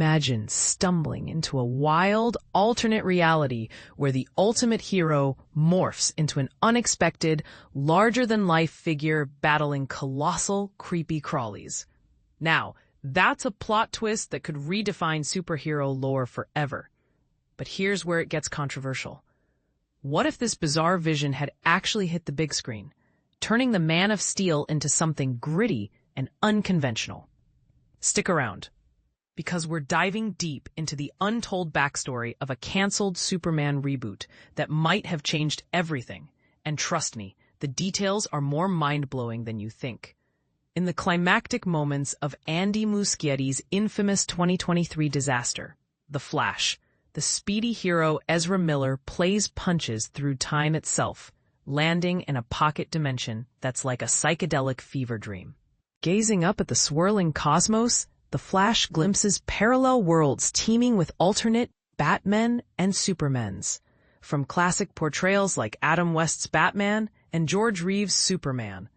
Imagine stumbling into a wild, alternate reality where the ultimate hero morphs into an unexpected, larger-than-life figure battling colossal, creepy crawlies. Now, that's a plot twist that could redefine superhero lore forever. But here's where it gets controversial. What if this bizarre vision had actually hit the big screen, turning the Man of Steel into something gritty and unconventional? Stick around, because we're diving deep into the untold backstory of a canceled Superman reboot that might have changed everything. And trust me, the details are more mind-blowing than you think. In the climactic moments of Andy Muschietti's infamous 2023 disaster, The Flash, the speedy hero Ezra Miller plays punches through time itself, landing in a pocket dimension that's like a psychedelic fever dream. Gazing up at the swirling cosmos, The Flash glimpses parallel worlds teeming with alternate Batmen and Supermens, from classic portrayals like Adam West's Batman and George Reeves' Superman,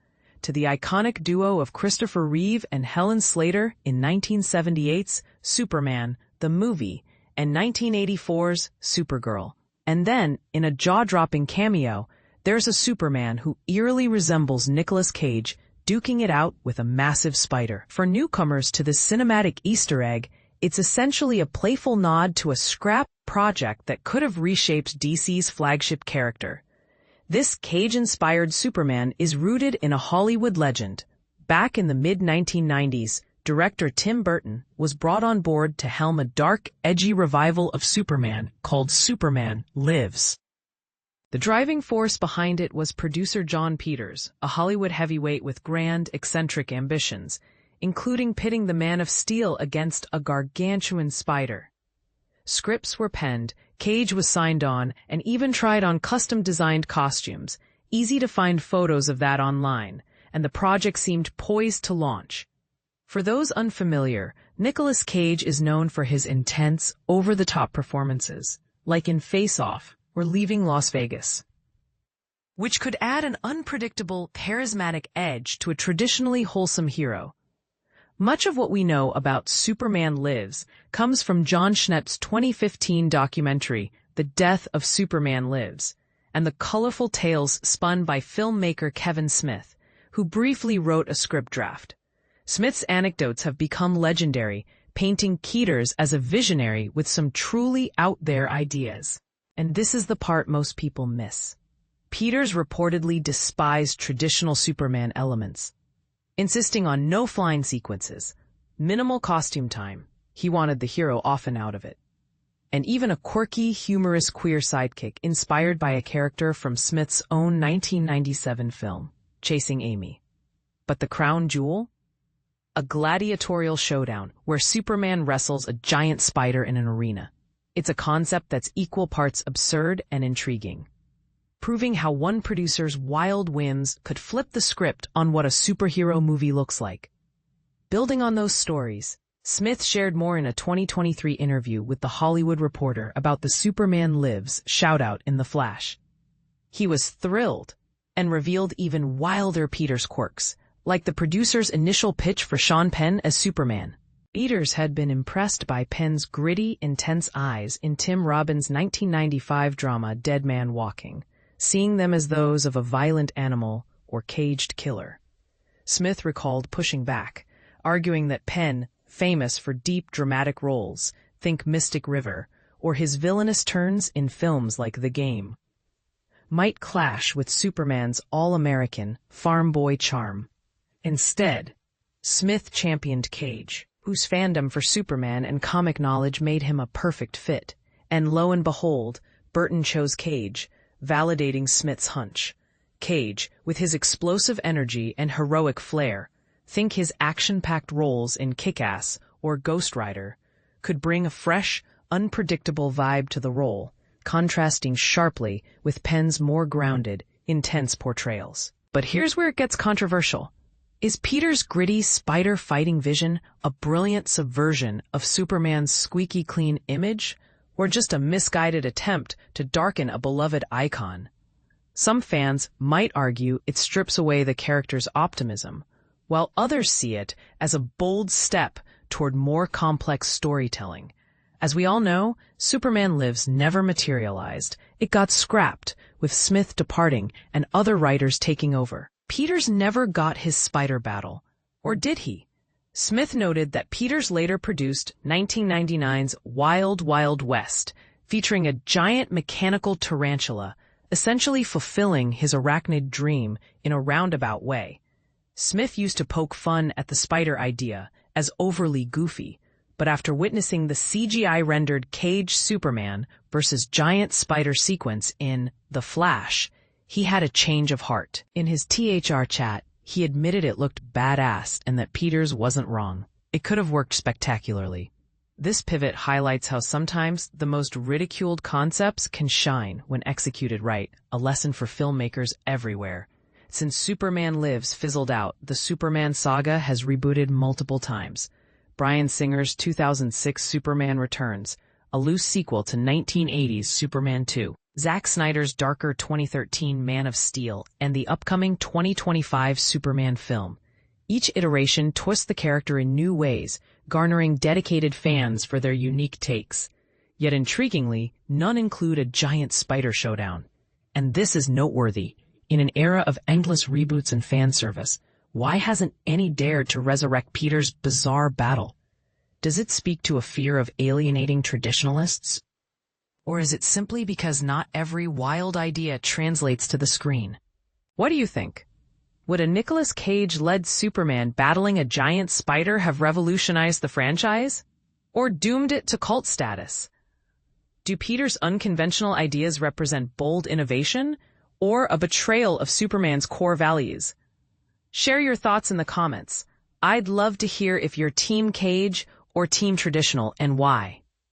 to the iconic duo of Christopher Reeve and Helen Slater in 1978's Superman, the movie, and 1984's Supergirl. And then, in a jaw-dropping cameo, there's a Superman who eerily resembles Nicolas Cage, duking it out with a massive spider. For newcomers to this cinematic Easter egg, it's essentially a playful nod to a scrap project that could have reshaped DC's flagship character. This Cage-inspired Superman is rooted in a Hollywood legend. Back in the mid-1990s, director Tim Burton was brought on board to helm a dark, edgy revival of Superman called Superman Lives. The driving force behind it was producer Jon Peters, a Hollywood heavyweight with grand, eccentric ambitions, including pitting the Man of Steel against a gargantuan spider. Scripts were penned, Cage was signed on, and even tried on custom-designed costumes. Easy to find photos of that online, and the project seemed poised to launch. For those unfamiliar, Nicolas Cage is known for his intense, over-the-top performances, like in Face Off or Leaving Las Vegas, which could add an unpredictable, charismatic edge to a traditionally wholesome hero. Much of what we know about Superman Lives comes from John Schnepp's 2015 documentary, The Death of Superman Lives, and the colorful tales spun by filmmaker Kevin Smith, who briefly wrote a script draft. Smith's anecdotes have become legendary, painting Peters as a visionary with some truly out-there ideas. And this is the part most people miss. Peters reportedly despised traditional Superman elements, insisting on no flying sequences, minimal costume time — he wanted the hero often out of it — and even a quirky, humorous queer sidekick inspired by a character from Smith's own 1997 film, Chasing Amy. But the crown jewel? A gladiatorial showdown where Superman wrestles a giant spider in an arena. It's a concept that's equal parts absurd and intriguing, proving how one producer's wild whims could flip the script on what a superhero movie looks like. Building on those stories, Smith shared more in a 2023 interview with The Hollywood Reporter about the Superman Lives shoutout in The Flash. He was thrilled and revealed even wilder Peters quirks, like the producer's initial pitch for Sean Penn as Superman. Peters had been impressed by Penn's gritty, intense eyes in Tim Robbins' 1995 drama Dead Man Walking, seeing them as those of a violent animal or caged killer. Smith recalled pushing back, arguing that Penn, famous for deep, dramatic roles, think Mystic River, or his villainous turns in films like The Game, might clash with Superman's all-American, farm boy charm. Instead, Smith championed Cage, whose fandom for Superman and comic knowledge made him a perfect fit. And lo and behold, Burton chose Cage, validating Smith's hunch. Cage, with his explosive energy and heroic flair, think his action-packed roles in Kick-Ass or Ghost Rider, could bring a fresh, unpredictable vibe to the role, contrasting sharply with Penn's more grounded, intense portrayals. But here's where it gets controversial. Is Peters' gritty, spider-fighting vision a brilliant subversion of Superman's squeaky clean image, or just a misguided attempt to darken a beloved icon? Some fans might argue it strips away the character's optimism, while others see it as a bold step toward more complex storytelling. As we all know, Superman Lives never materialized. It got scrapped, with Smith departing and other writers taking over. Peters never got his spider battle. Or did he? Smith noted that Peters later produced 1999's Wild Wild West, featuring a giant mechanical tarantula, essentially fulfilling his arachnid dream in a roundabout way. Smith used to poke fun at the spider idea as overly goofy, but after witnessing the CGI-rendered Cage Superman versus giant spider sequence in The Flash, he had a change of heart. In his THR chat, he admitted it looked badass and that Peters wasn't wrong. It could have worked spectacularly. This pivot highlights how sometimes the most ridiculed concepts can shine when executed right, a lesson for filmmakers everywhere. Since Superman Lives fizzled out, the Superman saga has rebooted multiple times. Bryan Singer's 2006 Superman Returns, a loose sequel to 1980's Superman 2. Zack Snyder's darker 2013 Man of Steel, and the upcoming 2025 Superman film. Each iteration twists the character in new ways, garnering dedicated fans for their unique takes. Yet intriguingly, none include a giant spider showdown. And this is noteworthy. In an era of endless reboots and fan service, why hasn't any dared to resurrect Peter's bizarre battle? Does it speak to a fear of alienating traditionalists? Or is it simply because not every wild idea translates to the screen? What do you think? Would a Nicolas Cage-led Superman battling a giant spider have revolutionized the franchise? Or doomed it to cult status? Do Peter's unconventional ideas represent bold innovation, or a betrayal of Superman's core values? Share your thoughts in the comments. I'd love to hear if you're Team Cage or Team Traditional and why.